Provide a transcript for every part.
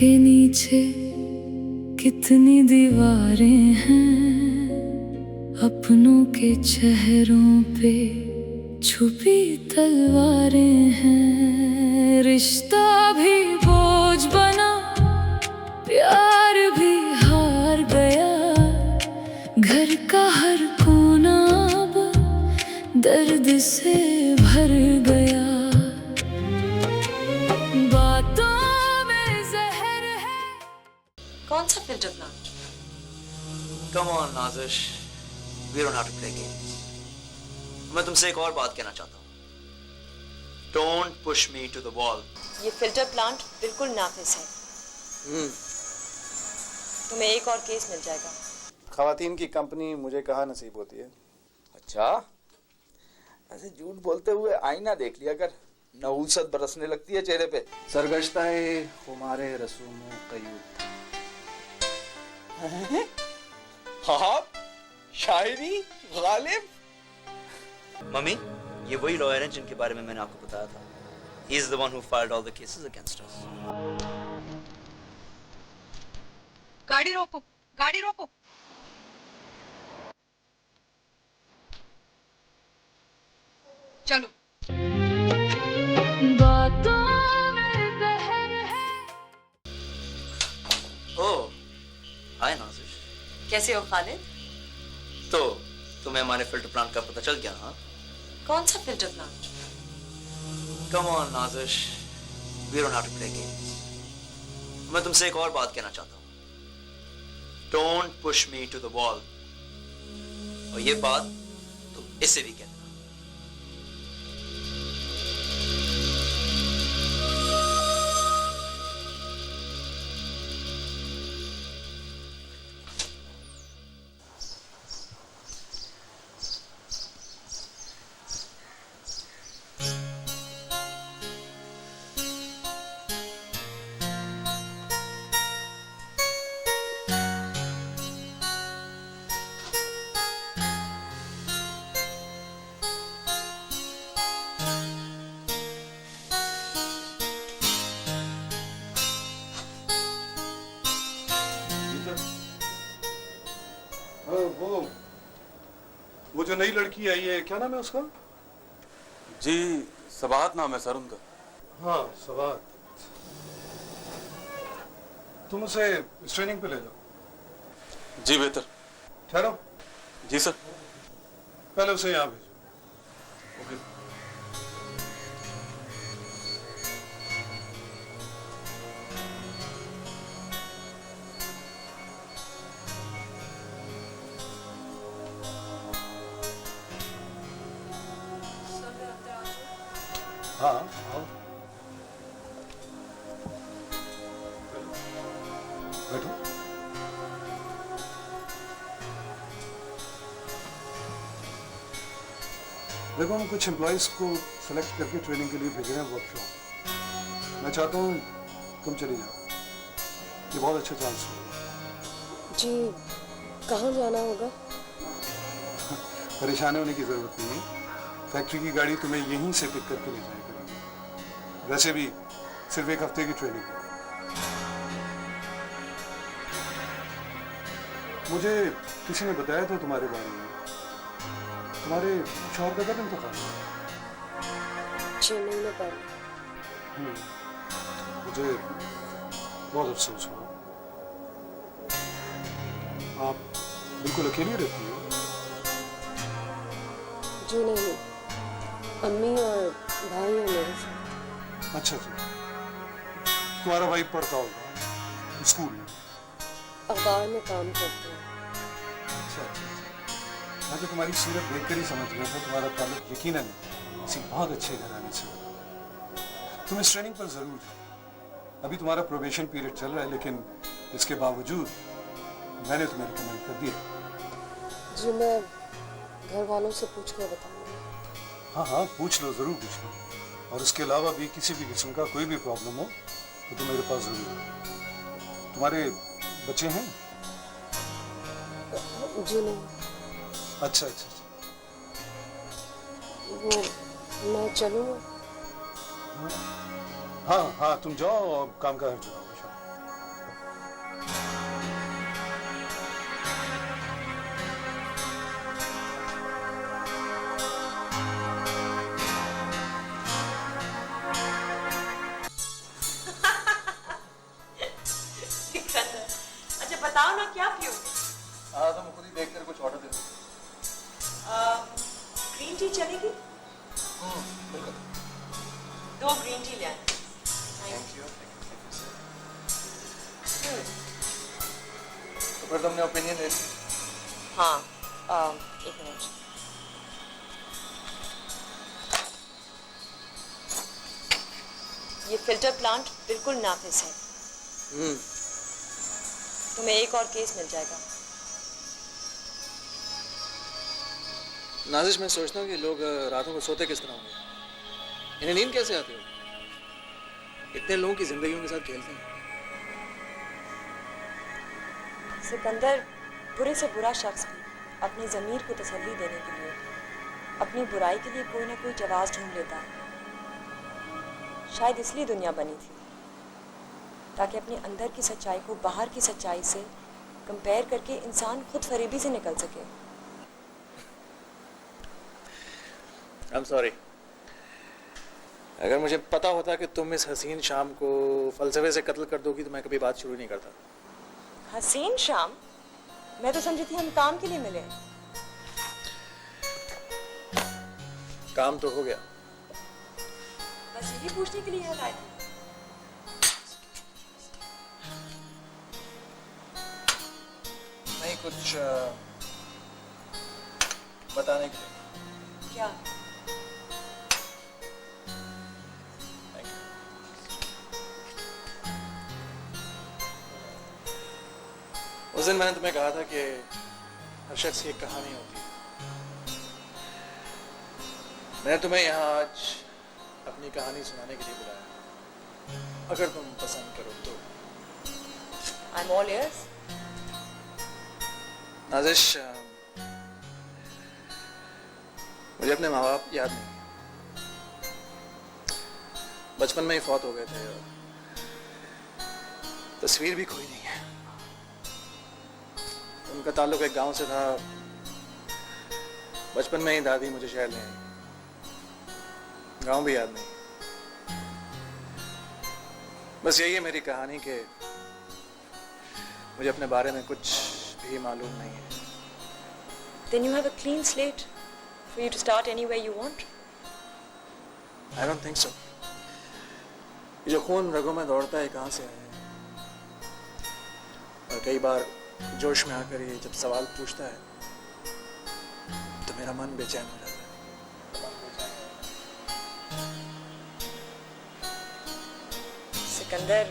के नीचे कितनी दीवारें हैं, अपनों के चेहरों पे छुपी तलवारें हैं। रिश्ता भी बोझ बना, प्यार भी हार गया, घर का हर कोना अब दर्द से भर गया। बातों में जहर है। कौन सा filter plant? Come on, नाज़िश, we don't have to play games. मैं तुमसे एक और बात कहना चाहता हूँ। Don't push me to the wall. ये फिल्टर प्लांट बिल्कुल नाफिस है। तुम्हें एक और केस मिल जाएगा। खवातीन की कंपनी मुझे कहाँ नसीब होती है? अच्छा, ऐसे झूठ बोलते हुए आईना देख लिया कर, नहुसत बरसने लगती है चेहरे पे। सरगश्ता-ए खुमारे रसूमों कयूद। हाँ, शायरी गालिब। मम्मी, ये वही लॉयर हैं जिनके बारे में मैंने आपको बताया था। He is the one who filed all the cases against us. गाड़ी रोको, गाड़ी रोको। चलो। बातों में जहर है। ओह, हाय नाज़िश। कैसे हो खालिद? तो तुम्हें हमारे फिल्टर प्लांट का पता चल गया? हाँ, कौन सा filter plant? Come on, नाज़िश, we don't have to play games. मैं तुमसे एक और बात कहना चाहता हूँ। Don't push me to the wall. और ये बात तुम इससे भी कहना। वो जो नई लड़की आई है, क्या नाम है उसका? जी, सबात नाम है सर उनका। हाँ, सबात। तुम उसे ट्रेनिंग पे ले जाओ। जी बेहतर। ठहरो, जी सर। पहले उसे यहाँ भेजो। ओके। हाँ, आओ। बैठो। देखो, हम कुछ एम्प्लॉयज को सेलेक्ट करके ट्रेनिंग के लिए भेज रहे हैं वर्कशॉप। मैं चाहता हूँ तुम चली जाओ, ये बहुत अच्छा चांस होगा। जी, कहाँ जाना होगा? परेशान होने की जरूरत नहीं है। फैक्ट्री की गाड़ी तुम्हें यहीं से पिक करके ले जाया करेगी। वैसे भी सिर्फ एक हफ्ते की ट्रेनिंग है। मुझे किसी ने बताया था तुम्हारे बारे में। तुम्हारे शौहर का कब इंतकाल हुआ? 6 महीने पहले। मुझे बहुत अफसोस हुआ। आप बिल्कुल अकेली रहती हो? जी नहीं, अम्मी और भाई है मेरे साथ। अच्छा जी। तुम्हारा भाई पढ़ता होगा स्कूल में? अखबार में काम करते हैं। अच्छा अच्छा अच्छा। मैं तो तुम्हारी सूरत देखकर ही समझ गया था तुम्हारा ताल्लुक यकीनन किसी बहुत अच्छे घराने से होगा। तुम इस ट्रेनिंग पर जरूर जाओ। अभी तुम्हारा प्रोबेशन पीरियड चल रहा है, लेकिन इसके बावजूद मैंने तुम्हें रिकमेंड कर दिया। जी, मैं घर वालों से पूछ कर बताऊंगा। हाँ हाँ, पूछ लो, जरूर पूछ लो। और उसके अलावा भी किसी भी किस्म का कोई भी प्रॉब्लम हो तो तुम मेरे पास जरूर आओ। तुम्हारे बच्चे हैं? जी नहीं। अच्छा अच्छा अच्छा। वो मैं चलूँ? हाँ हाँ, तुम जाओ और काम का हर्ज लगाओ। तो हमने ओपिनियन ले ली। हाँ एक मिनट। ये फिल्टर प्लांट बिल्कुल नाफिज है। तुम्हें एक और केस मिल जाएगा। नाजिश, मैं सोचता हूँ कि लोग रातों को सोते किस तरह होंगे, इन्हें नींद कैसे आती होगी, इतने लोगों की जिंदगियों के साथ खेलते हैं। सिकंदर, बुरे से बुरा शख्स भी अपनी ज़मीर को तसल्ली देने के लिए अपनी बुराई के लिए कोई ना कोई जवाब ढूंढ लेता है। शायद इसलिए दुनिया बनी थी, ताकि अपने अंदर की सच्चाई को बाहर की सच्चाई से कंपेयर करके इंसान खुद फरेबी से निकल सके। I'm sorry। अगर मुझे पता होता कि तुम इस हसीन शाम को फलसफे से कत्ल कर दोगी तो मैं कभी बात शुरू नहीं करता। हसीन शाम? मैं तो समझी थी हम काम के लिए मिले हैं। काम तो हो गया। बस यही पूछने के लिए यहाँ आए थे। नहीं, कुछ बताने के लिए। क्या? उस दिन मैंने तुम्हें कहा था कि हर शख्स की एक कहानी होती है। मैंने तुम्हें यहाँ आज अपनी कहानी सुनाने के लिए बुलाया। अगर तुम पसंद करो तो। I'm all ears। नाजिश, मुझे अपने माँ बाप याद नहीं, बचपन में ही फौत हो गए थे और तस्वीर भी कोई नहीं है। उनका ताल्लुक एक गांव से था। बचपन में ही दादी मुझे शहर ले आई। गांव भी याद नहीं। बस यही है मेरी कहानी कि मुझे अपने बारे में कुछ भी मालूम नहीं है। Then you have a clean slate for you to start anywhere you want। I don't think so। ये जो खून रगों में दौड़ता है कहाँ से आया है? और कई बार जोश में आकर ये जब सवाल पूछता है तो मेरा मन बेचैन हो जाता है। Sikandar,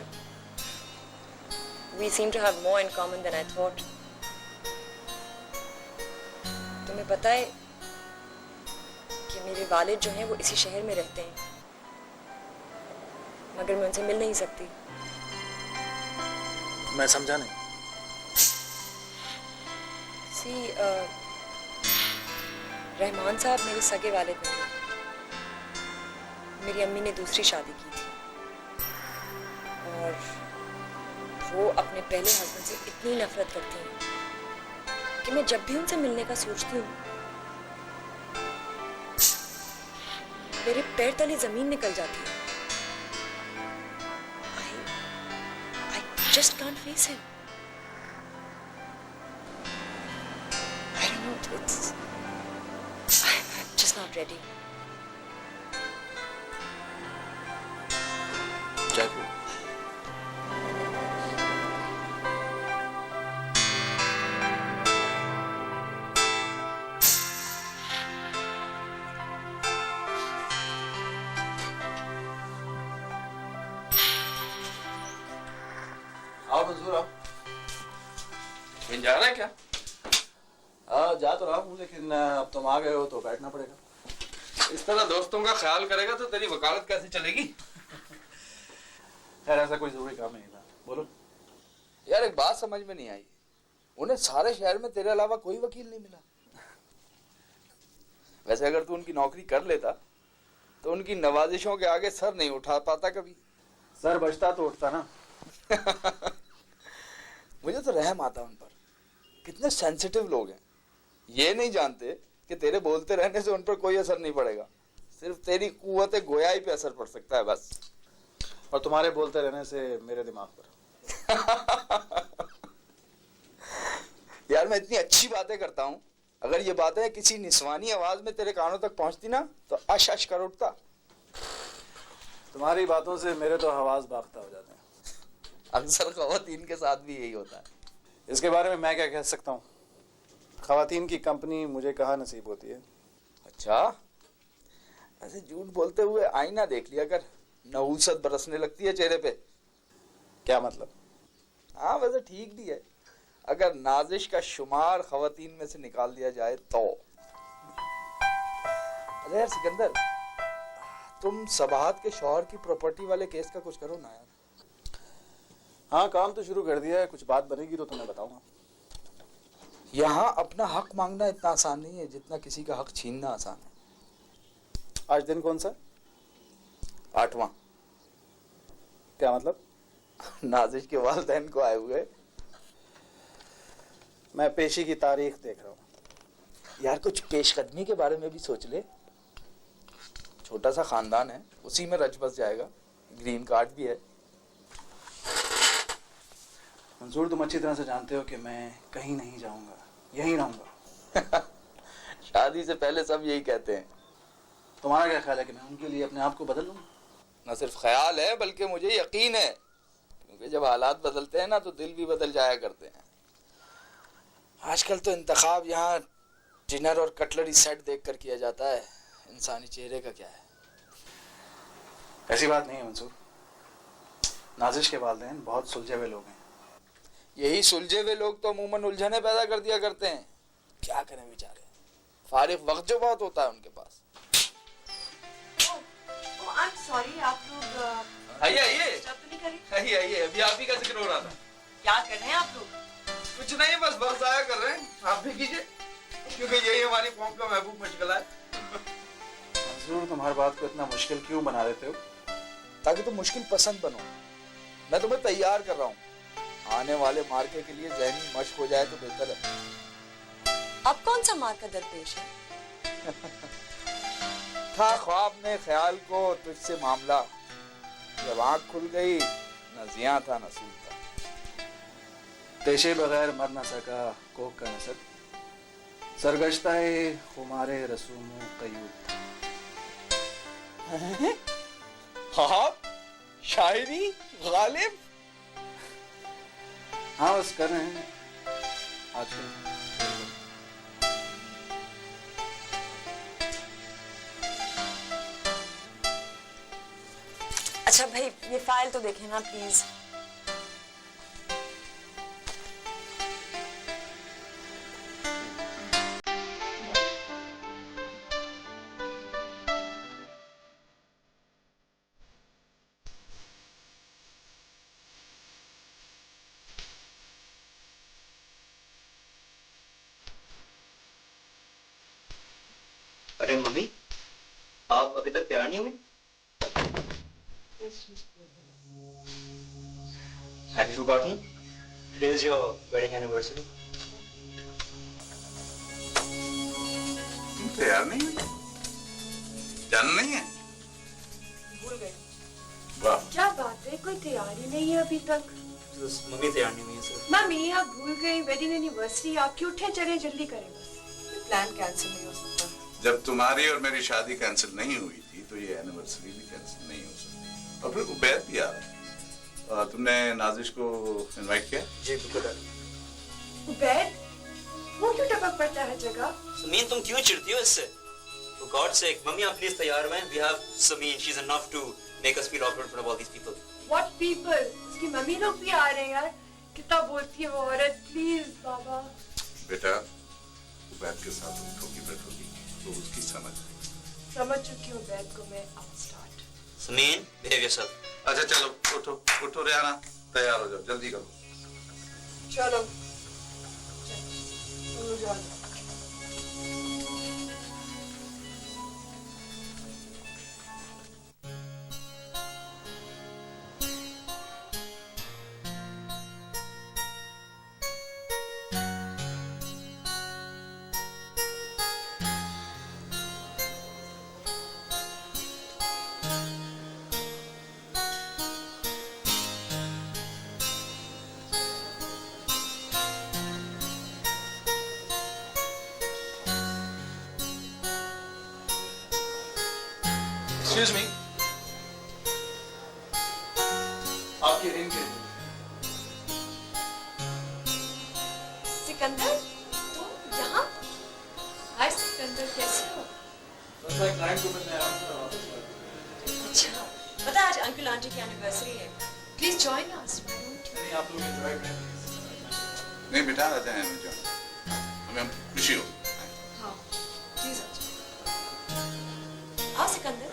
we seem to have more in common than I thought। तुम्हें पता है कि मेरे वालिद जो हैं वो इसी शहर में रहते हैं, मगर मैं उनसे मिल नहीं सकती। मैं समझा नहीं। रहमान साहब मेरे सगे वालिद नहीं हैं। मेरी अम्मी ने दूसरी शादी की थी और वो अपने पहले हस्बैंड से इतनी नफरत करती हैं कि मैं जब भी उनसे मिलने का सोचती हूँ मेरे पैर तले जमीन निकल जाती है। I just can't face him। I don't know, I'm just not ready। Jaipur. आओ मंजूर, आओ। कहीं जा रहा है क्या? जा तो रहा हूँ, लेकिन अब तुम आ गए हो तो बैठना पड़ेगा। इस तरह दोस्तों का ख्याल करेगा तो तेरी वकालत कैसे चलेगी? खैर ऐसा कोई जरूरी काम नहीं था। बोलो। यार एक बात समझ में नहीं आई, उन्हें सारे शहर में तेरे अलावा कोई वकील नहीं मिला। वैसे अगर तू उनकी नौकरी कर लेता तो उनकी नवाजिशों के आगे सर नहीं उठा पाता कभी। सर बचता तो उठता ना। मुझे तो रहम आता उन पर, कितने सेंसिटिव लोग हैं। ये नहीं जानते कि तेरे बोलते रहने से उन पर कोई असर नहीं पड़ेगा, सिर्फ तेरी कुव्वत गोयाई पे असर पड़ सकता है बस। और तुम्हारे बोलते रहने से मेरे दिमाग पर। यार मैं इतनी अच्छी बातें करता हूँ, अगर ये बातें किसी निस्वानी आवाज में तेरे कानों तक पहुंचती ना तो अश अश कर उठता। तुम्हारी बातों से मेरे तो हवास बाख्ता हो जाते हैं। अक्सर ख़वातीन के साथ भी यही होता है। इसके बारे में मैं क्या कह सकता हूँ? खवातीन की कंपनी मुझे कहाँ नसीब होती है। अच्छा, ऐसे झूठ बोलते हुए आईना देख लिया कर, नहुसत बरसने लगती है चेहरे पे। क्या मतलब? हाँ वैसे ठीक भी है, अगर नाजिश का शुमार खवातीन में से निकाल दिया जाए तो। अरे यार सिकंदर, तुम सबाहत के शौहर की प्रॉपर्टी वाले केस का कुछ करो ना यार। हाँ, काम तो शुरू कर दिया है, कुछ बात बनेगी तो तुम्हें बताऊंगा। यहाँ अपना हक मांगना इतना आसान नहीं है जितना किसी का हक छीनना आसान है। आज दिन कौन सा? 8वां। क्या मतलब? नाजिश के वालिदैन को आए हुए। मैं पेशी की तारीख देख रहा हूँ। यार कुछ पेशकदमी के बारे में भी सोच ले। छोटा सा खानदान है, उसी में रच बस जाएगा। ग्रीन कार्ड भी है। मंजूर, तुम अच्छी तरह से जानते हो कि मैं कहीं नहीं जाऊंगा, यहीं रहूंगा। शादी से पहले सब यही कहते हैं। तुम्हारा क्या ख्याल है कि मैं उनके लिए अपने आप को बदल लूं? न सिर्फ ख्याल है बल्कि मुझे यकीन है, क्योंकि जब हालात बदलते हैं ना तो दिल भी बदल जाया करते हैं। आजकल तो इंतखाब यहाँ डिनर और कटलरी सेट देख कर किया जाता है, इंसानी चेहरे का क्या है। ऐसी बात नहीं है मंसूर, नाजिश के वालिदैन बहुत सुलझे हुए लोग हैं। यही सुलझे हुए लोग तो अमूमन उलझने पैदा कर दिया करते हैं। क्या करें बेचारे, फारिग वक्त जो बहुत होता है उनके पास। I'm sorry, आप लोग आइए आइए डिस्टर्ब तो नहीं कर रहे? आइए आइए, अभी आप ही का जिक्र हो रहा था। क्या कर रहे हैं आप लोग? कुछ नहीं, बस वक्त जाया कर रहे हैं। आप भी कीजिए, क्योंकि यही हमारी कौम का महबूब मशगला है। मंसूर, तुम हर बात को इतना मुश्किल क्यों बना देते हो? ताकि तुम मुश्किल पसंद बनो। मैं तुम्हें तैयार कर रहा हूँ, आने वाले मार्के के लिए ज़हनी मशक हो जाए तो बेहतर है। अब कौन सा मार्का दरपेश है? था ख्वाब में ख्याल को तुझसे मामला, जब आंख खुल गई न जिया था न सूद था। पेशे बगैर मर न सका कोक का नसब, सरगश्ता खुमारे रसूमों कयूब था। हाँ, शायरी गालिब। हाँ बस कर रहे हैं आजकल। अच्छा भाई, ये फाइल तो देखें ना प्लीज। अरे मम्मी, आप अभी तक तैयार नहीं हुई? Have you forgotten? Today is your wedding anniversary. तुम तैयार नहीं हुई? जाना नहीं है? भूल गए। वाह, क्या बात है, कोई तैयारी नहीं है अभी तक। मम्मी तैयार नहीं हुई है सर। मम्मी आप भूल गई वेडिंग एनिवर्सरी आपकी, उठे चले जल्दी करें बस। प्लान कैंसिल नहीं हो सकता। जब तुम्हारी और मेरी शादी कैंसिल नहीं हुई थी तो ये एनिवर्सरी भी कैंसिल नहीं हो सकती। और फिर उबैद भी आ रहा है। तुमने नाजिश को इनवाइट किया? जी बिल्कुल। उबैद, वो क्यों टपक पड़ता है जगह? समीन, तुम क्यों चिढ़ती हो इससे? For God's sake, मम्मी आप प्लीज तैयार हैं। We have Samin, she's enough to make us feel awkward in front of all these people. What people? उसकी मम्मी लोग भी आ रहे हैं यार। कितना बोलती है वो औरत, प्लीज बाबा। बेटा, उबैद के साथ उठोगी बैठोगी तो उसकी समझ आएगी। समझ चुकी हूँ उबैद को मैं। अब स्टार्ट। Samin, behave yourself. अच्छा चलो, उठो उठो रेहाना, तैयार हो जाओ, जल्दी करो। चलो चलो जाओ। Excuse me. आपकी रिंग के सिकंदर तुम यहाँ? हाय सिकंदर, कैसे हो? अच्छा, पता है आज अंकल आंटी की एनिवर्सरी है। Please join us. नहीं बेटा, आ जाए हमें जाओ, हमें खुशी हो। हाँ, प्लीज आ जाओ। आओ Sikandar.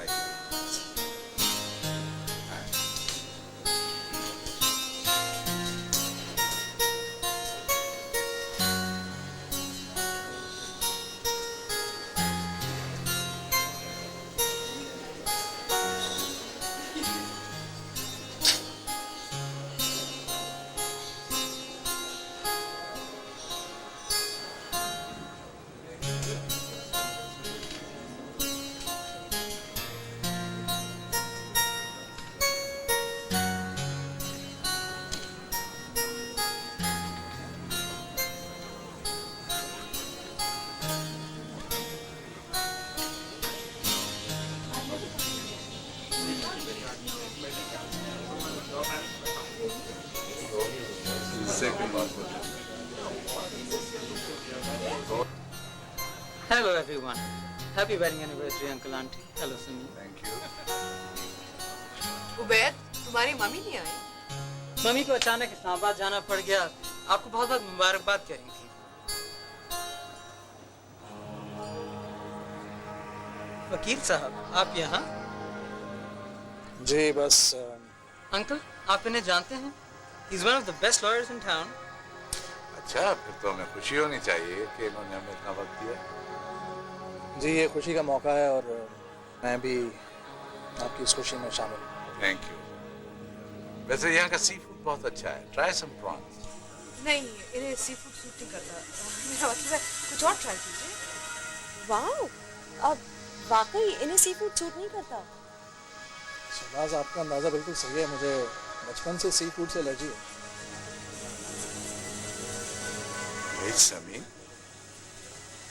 Hello everyone. Happy wedding anniversary, Uncle Auntie. Hello, Sunny. Thank you. Ubaid, तुम्हारी मम्मी नहीं आई? मम्मी को अचानक इस्लामाबाद जाना पड़ गया। आपको बहुत बहुत मुबारकबाद कह रही थी। वकील साहब, आप यहाँ? जी बस अंकल, आप इन्हें जानते हैं? He's one of the best lawyers in town. अच्छा, फिर तो हमें खुशी होनी चाहिए कि इन्होंने हमें इतना वक्त दिया। जी ये खुशी का मौका है और मैं भी आपकी इस खुशी में शामिल हूँ। Thank you. वैसे यहाँ का सी फूड बहुत अच्छा है। Try some prawns. नहीं, इन्हें सी फूड सूट नहीं करता। मेरा मतलब है कुछ और ट्राई कीजिए। वाओ, अब वाकई इन्हें सी फूड सूट नहीं करता। शहबाज, आपका अंदाज़ा बिल्कुल सही है। मुझे बचपन से सी फूड से एलर्जी है। समीर,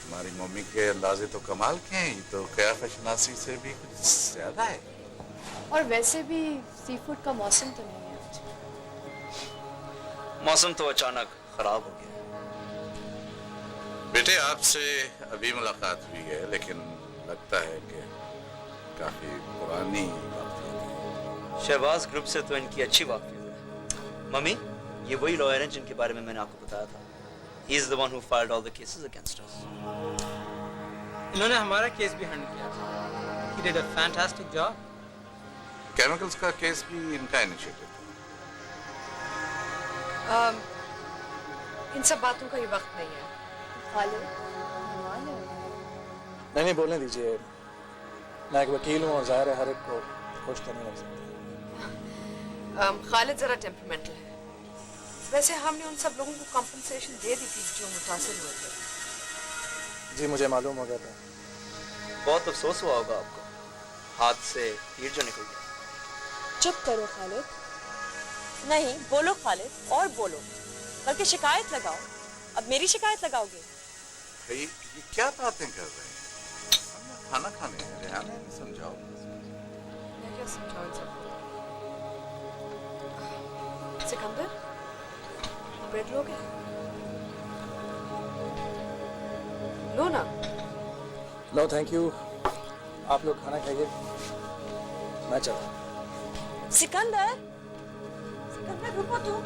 तुम्हारी मम्मी के अंदाजे तो कमाल के हैं। ये तो क़याफ़त शनासी से भी कुछ ज्यादा है। और वैसे भी सी फूड का मौसम तो नहीं है आज। मौसम तो अचानक खराब हो गया। बेटे, आपसे अभी मुलाकात हुई है, लेकिन लगता है कि काफी पुरानी वाक़ियत है। शहबाज ग्रुप से तो इनकी अच्छी वाक़ियत है। मम्मी, ये वही लॉयर हैं जिनके बारे में मैंने आपको बताया था। He is the one who filed all the cases against us. इन्होंने हमारा केस भी हैंडल किया। He did a fantastic job. Chemicals का केस भी इनका इनिशिएटिव था। इन सब बातों का ये वक्त नहीं है। नहीं बोलने दीजिए। मैं एक वकील हूँ और जाहिर है हर एक को खुश तो नहीं रख सकता। खालिद जरा टेम्परामेंटल है। वैसे हमने उन सब लोगों को कंपनसेशन दे दी थी जो मुतासिर हुए थे। जी मुझे मालूम हो गया था। बहुत अफसोस हुआ होगा आपको, हाथ से तीर जो निकल गया। चुप करो खालिद। नहीं, बोलो खालिद, और बोलो, बल्कि शिकायत लगाओ। अब मेरी शिकायत लगाओगे? भाई, ये क्या बातें कर रहे हैं? हम खाना खाने हैं, रेहान ने समझाओ। मैं क्या समझाऊं इन सबको? सिकंदर, ब्रेड लोगे? लो ना। नो थैंक यू, आप लोग खाना खाइए, मैं चला। सिकंदर, सिकंदर रुको तुम।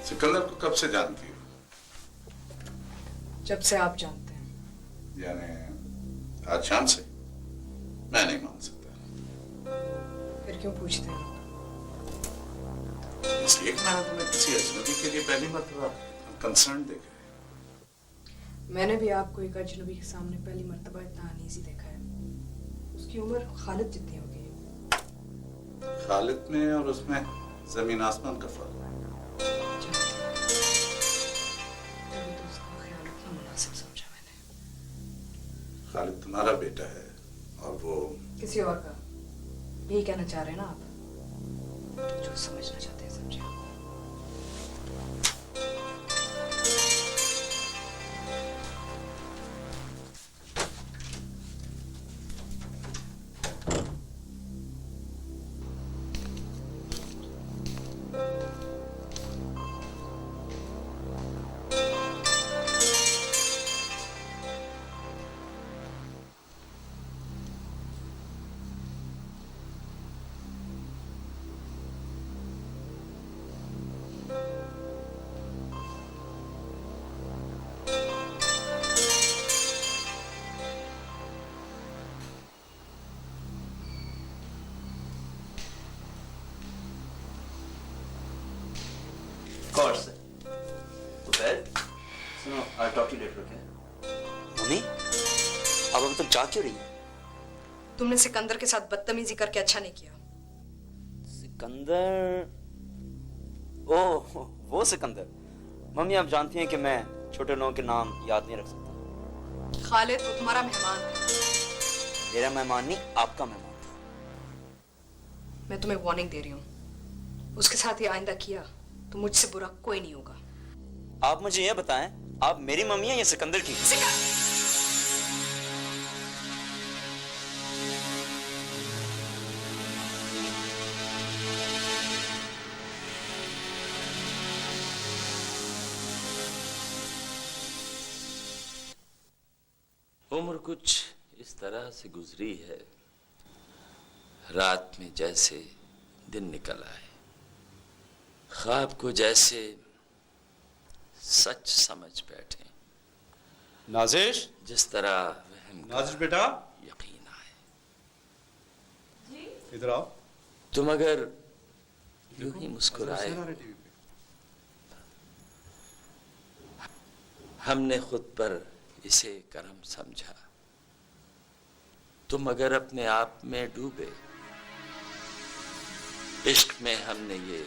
सिकंदर को कब से जानती हो? जब से आप जानते हैं। यानी आज शाम से? मैं नहीं मान सकता। फिर क्यों पूछते हैं? इसलिए कि मैंने तुम्हें किसी अजनबी के लिए पहली मर्तबा कंसर्न देखा है। मैंने भी आपको एक अजनबी के सामने पहली मर्तबा इतना अनईजी देखा है। उसकी उम्र खालिद जितनी होगी। खालिद में और उसमें जमीन आसमान का फर्क है। खालिद तुम्हारा बेटा है और वो किसी और का। यही कहना चाह रहे हैं ना आप? जो समझना चाहते हैं समझे। course. Well, सुनो, I'll talk to you later, okay? Mummy, अब अभी तक जाग क्यों रही है? तुमने सिकंदर के साथ बदतमीजी करके अच्छा नहीं किया। सिकंदर, ओह वो सिकंदर। मम्मी आप जानती हैं कि मैं छोटे लोगों के नाम याद नहीं रख सकता। खालिद वो तुम्हारा मेहमान था। मेरा मेहमान नहीं, आपका मेहमान था। मैं तुम्हें वार्निंग दे रही हूँ, उसके साथ ये आइंदा किया तो मुझसे बुरा कोई नहीं होगा। आप मुझे ये बताएं, आप मेरी मम्मी हैं या सिकंदर की? उम्र कुछ इस तरह से गुजरी है, रात में जैसे दिन निकल आए, ख्वाब को जैसे सच समझ बैठे। नाजिश, जिस तरह वहम का नाजिश बेटा, यकीन आए। इधर आओ। तुम अगर यूं ही मुस्कुराए, हमने खुद पर इसे करम समझा। तुम अगर अपने आप में डूबे, इश्क में हमने ये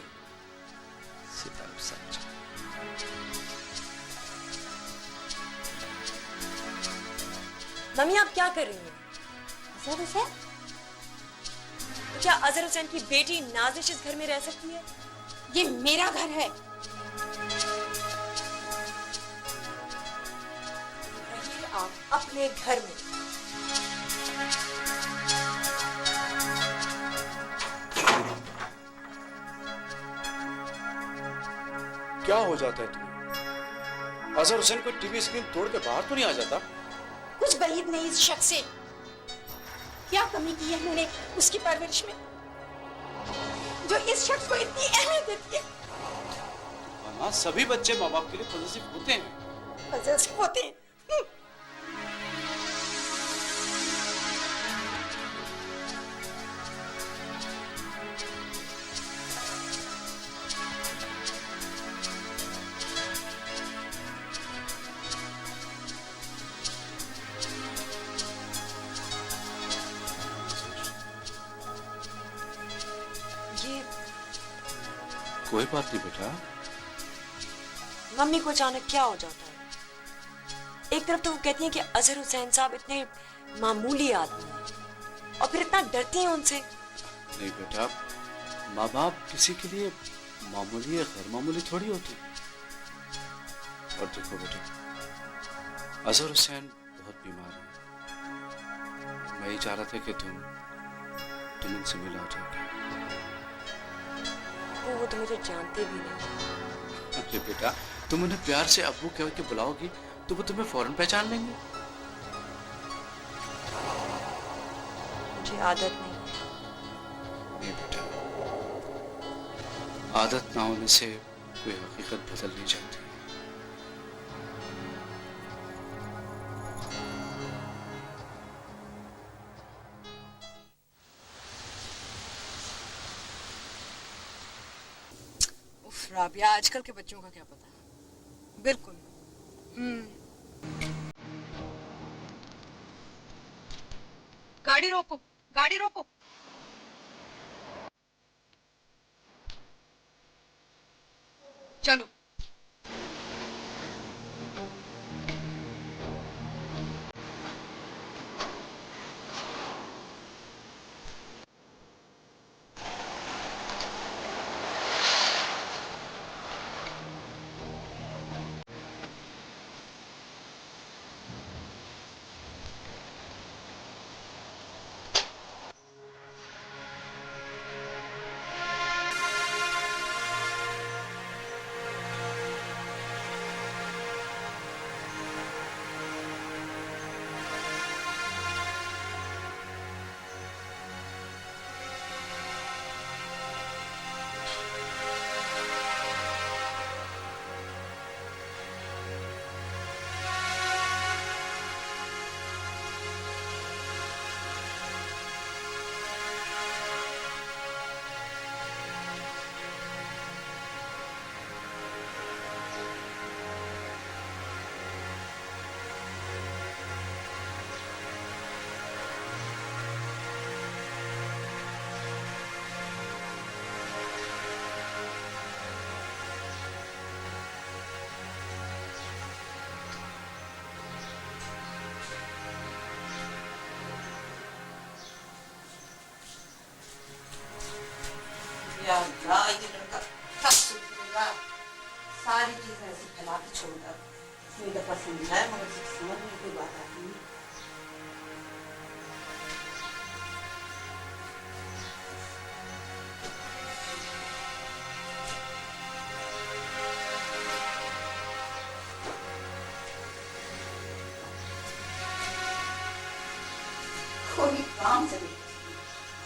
सितम समझा। मम्मी आप क्या कर रही हैं? अजहर हुसैन? तो क्या अजहर हुसैन की बेटी नाजिश इस घर में रह सकती है? ये मेरा घर है। रहिए आप अपने घर में। क्या हो जाता है तुम्हें? अजहर हुसैन कोई टीवी स्क्रीन तोड़ के बाहर तो नहीं आ जाता? कुछ बहीद नहीं इस शख्स से। क्या कमी की है मैंने उसकी परवरिश में, जो इस शख्स को इतनी अहमियत देती है? हाँ, सभी बच्चे माँ बाप के लिए पॉजिटिव होते हैं। पॉजिटिव होते हैं। कोई बात नहीं बेटा। मम्मी को अचानक क्या हो जाता है? एक तरफ तो वो कहती हैं कि अजहर हुसैन साहब इतने मामूली आदमी हैं और फिर इतना डरती हैं उनसे। नहीं बेटा, माँ बाप किसी के लिए मामूली या गैर मामूली थोड़ी होते। और देखो बेटा, अजहर हुसैन बहुत बीमार है। मैं ही चाह रहा था कि तुम उनसे मिला जाओगे। वो तो मुझे जानते भी नहीं। अरे बेटा, तुम उन्हें प्यार से अब्बू कह के बुलाओगी तो वो तुम्हें फौरन पहचान लेंगे। मुझे आदत नहीं। नहीं बेटा, आदत ना होने से कोई हकीकत बदल नहीं जाती। राबिया, आजकल के बच्चों का क्या पता। बिल्कुल। गाड़ी रोको, गाड़ी रोको। चलो। या अल्लाह, ये लड़का कब सुधरेगा? सारी चीजें ऐसे फैला के छोड़कर इतनी दफा समझाया मगर समझ में कोई बात आती नहीं। कोई काम से नहीं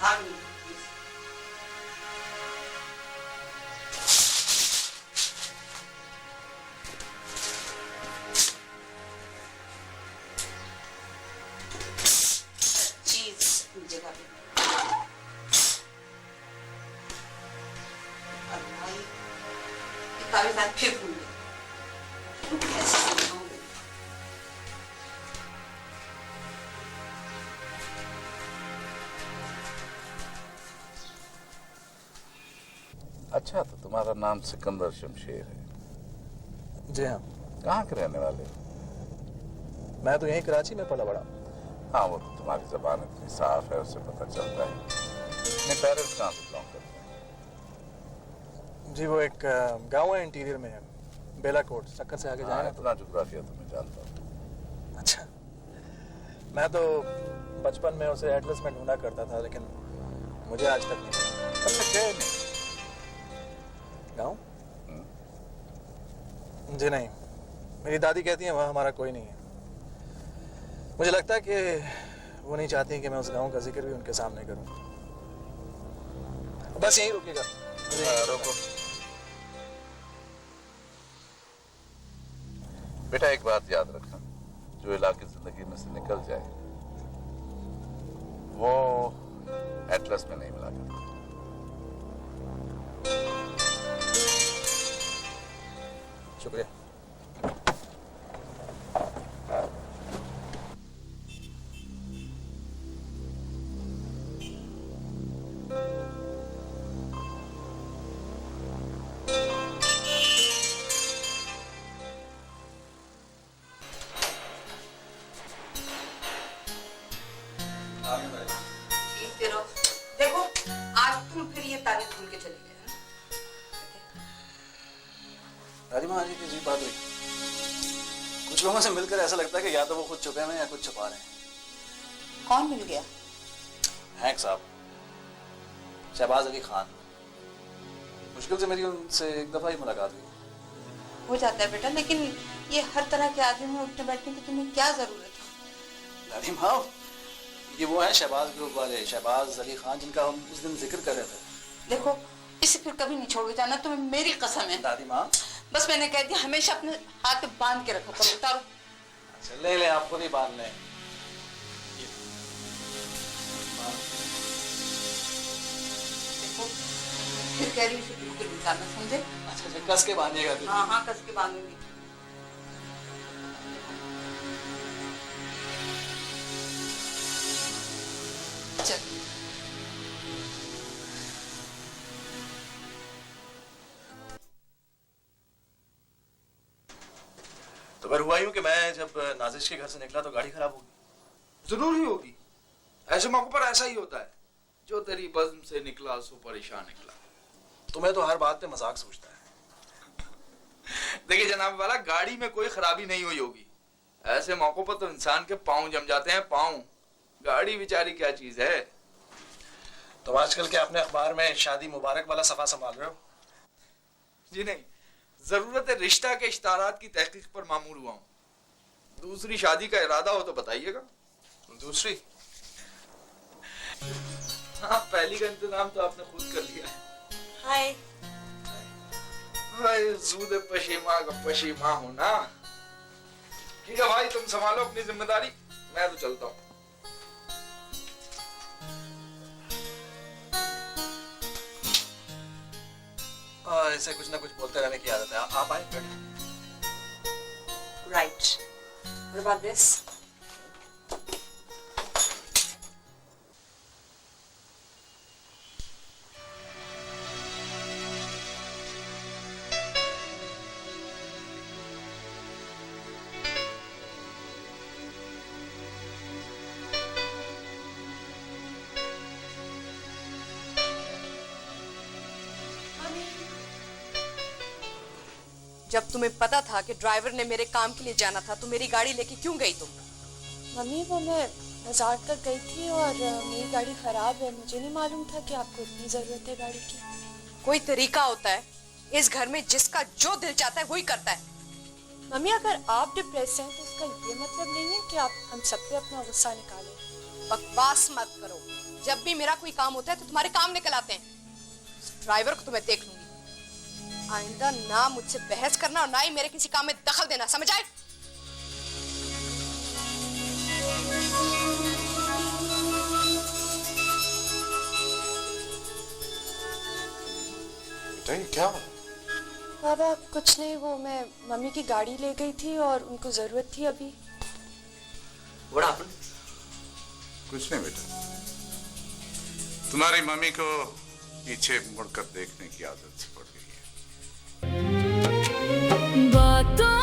भाग नहीं सकती। चीज अपनी जगह पे। और भाई ये कागजात फिर भूल गए। कैसे समझाऊंगी? अच्छा, तो तुम्हारा नाम सिकंदर शमशेर है? जी हाँ। कहाँ के रहने वाले हो? मैं तो यहीं कराची में पला बड़ा। हाँ, वो तो तुम्हारी जबान इतनी साफ है, उससे पता चलता है। अपने पेरेंट्स कहाँ से बिलोंग करते हैं? जी वो एक गांव है, इंटीरियर में है, बेलाकोट, सक्कर से आगे हाँ, जाए। इतना जुग्राफिया तो मैं जानता हूँ। अच्छा, मैं तो बचपन में उसे एटलस में ढूंढा करता था, लेकिन मुझे आज तक नहीं मिला। अच्छा, गए नहीं? गाँव? जी नहीं, मेरी दादी कहती है वहाँ हमारा कोई नहीं है। मुझे लगता है कि वो नहीं चाहती कि मैं उस गांव का जिक्र भी उनके सामने करूं। बस यहीं रुकिएगा। रोको बेटा, एक बात याद रखना, जो इलाके जिंदगी में से निकल जाए वो एटलस में नहीं मिला करता। शुक्रिया। देखो आज तुम फिर ये तारीफ भूल के चले गए। दादी माँ, आज की अजीब बात हुई। कुछ लोगों से मिलकर ऐसा लगता है कि या तो वो खुद छुपे हैं या कुछ छुपा रहे हैं। कौन मिल गया? हैक साहब, शहबाज अली खान। मुश्किल से मेरी उनसे एक दफा ही मुलाकात हुई। हो जाता है बेटा, लेकिन ये हर तरह के आदमी में उठने बैठने की तुम्हें क्या जरूरत है? दादी माँ, ये वो है शहबाज ग्रुप वाले, शहबाज अली खान, जिनका हम उस दिन जिक्र कर रहे थे। देखो, इसे फिर कभी नहीं छोड़ के जाना, तुम्हें मेरी कसम है। दादी माँ, बस मैंने कह दिया, हमेशा अपने हाथ में बांध के रखो। करो, उतारो। अच्छा, ले ले, आप खुद ही बांध लें। देखो, फिर कह रही हूँ, बिल्कुल निकालना, समझे? अच्छा, कस के बांधिएगा फिर। हाँ हाँ, कस के बांधूंगी। चल। तो फिर हुआ यूं कि मैं जब नाजिश के घर से निकला तो गाड़ी खराब हो गई। जरूर ही होगी, ऐसे मौकों पर ऐसा ही होता है। जो तेरी बज़्म से निकला सो परेशान निकला। तुम्हें तो हर बात पे मजाक सोचता है। देखिए जनाब वाला, गाड़ी में कोई खराबी नहीं हुई होगी। ऐसे मौकों पर तो इंसान के पाँव जम जाते हैं, पाँव। गाड़ी बेचारी क्या चीज है। तुम आजकल के अपने अखबार में शादी मुबारक वाला सफा संभाल रहे हो? जी नहीं, जरूरत रिश्ता के इश्तारात की तहकीक पर मामूर हुआ हूँ। दूसरी शादी का इरादा हो तो बताइएगा। दूसरी? हाँ, पहली का इंतजाम तो आपने खुद कर लिया है। हाय। भाई जूद पशीमा का पशीमा हूं ना। ठीक है भाई, तुम संभालो अपनी जिम्मेदारी, मैं तो चलता हूँ। ऐसे कुछ ना कुछ बोलते रहने की आदत है। आप आए, बैठिए। Right. What about this? जब तुम्हें पता था कि ड्राइवर ने मेरे काम के लिए जाना था तो मेरी गाड़ी लेके क्यों गई तुम? मम्मी वो मैं बाजार तक गई थी और मेरी गाड़ी खराब है। मुझे नहीं मालूम था कि आपको इतनी जरूरत है गाड़ी की। कोई तरीका होता है, इस घर में जिसका जो दिल चाहता है वही करता है। मम्मी अगर आप डिप्रेस हैं तो इसका ये मतलब नहीं है कि आप हम सब पे अपना गुस्सा निकालें। बकवास मत करो। जब भी मेरा कोई काम होता है तो तुम्हारे काम निकल आते हैं। ड्राइवर को तो मैं देख लूंगी। आइंदा ना मुझसे बहस करना और ना ही मेरे किसी काम में दखल देना, समझ आए? क्या? बाबा कुछ नहीं, वो मैं मम्मी की गाड़ी ले गई थी और उनको जरूरत थी अभी। What happened? कुछ नहीं बेटा, तुम्हारी मम्मी को पीछे मुड़कर देखने की आदत सी पड़ गई है। बातों